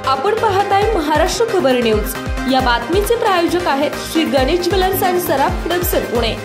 आपण पाहताय महाराष्ट्र खबर न्यूज। या बातमीचे प्रायोजक आहेत Shri Ganesh jewellers and Saraf production Pune.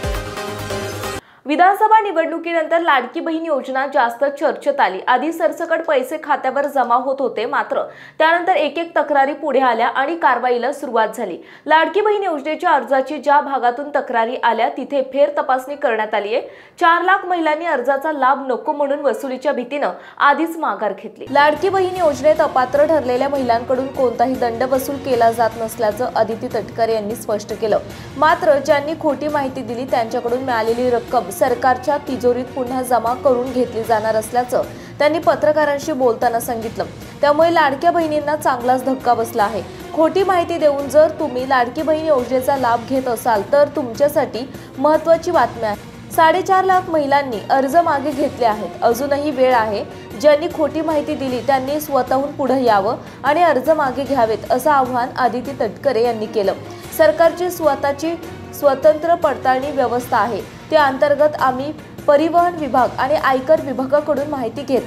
विधानसभा निवडणुकीनंतर लाडकी बहीण योजना जास्त चर्चेत आली। आधी सरसकट पैसे खात्यावर जमा होत होते, मात्र त्यानंतर एक एक तक्रारी पुढे आल्या आणि कारवाईला सुरुवात झाली। लाडकी बहीण योजनेच्या अर्जाची ज्या भागातून तक्रारी आल्या तिथे फेर तपासणी करण्यात आली आहे। 4 लाख महिलांनी अर्जाचा लाभ नको म्हणून वसुलीच्या भीतीने आधीच माघार घेतली। लाडकी बहीण योजनेत अपात्र ठरलेल्या महिलांकडून कोणताही दंड वसूल केला जात नसल्याचं आदिती तटकरे यांनी स्पष्ट केलं। मात्र ज्यांनी खोटी माहिती दिली त्यांच्याकडून मिळालेली रक्कम सरकारच्या तिजोरीत पुन्हा जमा करून घेतली जाणार असल्याचं त्यांनी पत्रकारांशी बोलताना सांगितलं। त्यामुळे लाडक्या बहिणींना चांगलाच धक्का बसला आहे। खोटी माहिती देऊन जर तुम्ही लाडकी बहीण योजनेचा लाभ घेत असाल तर तुमच्यासाठी महत्त्वाची बातमी आहे। 4.5 लाख महिलांनी अर्ज मागे घेतले आहेत। अजूनही वेळ आहे। ज्यांनी खोटी माहिती दिली त्यांनी स्वतःहून पुढे यावं आणि अर्ज मागे घ्यावेत असं आवाहन आदिती तटकरे यांनी केलं। सरकारची स्वतःची स्वतंत्र पडताळणी व्यवस्था आहे। त्या अंतर्गत आम्ही परिवहन विभाग आणि आयकर विभागाकडून माहिती घेत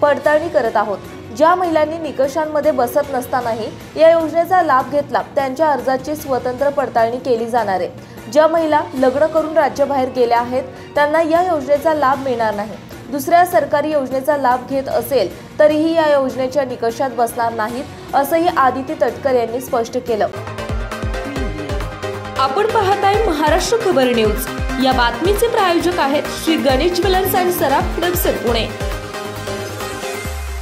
पडताळणी करत आहोत। ज्या महिलांनी निकषांमध्ये बसत नसतानाही या योजनेचा लाभ घेतला त्यांच्या अर्जाची स्वतंत्र पडताळणी केली जाणार आहे। ज्या महिला लग्न करून राज्याबाहेर गेल्या आहेत त्यांना या योजनेचा लाभ मिळणार नाही। दुसऱ्या सरकारी योजनेचा लाभ घेत असेल तरीही या योजनेच्या निकषात बसणार नाहीत असंही आदिती तटकरे यांनी स्पष्ट केलं। आपण पाहताय महाराष्ट्र खबर न्यूज। या बातमीचे प्रायोजक आहेत Shri Ganesh jewellers and Saraf production Pune.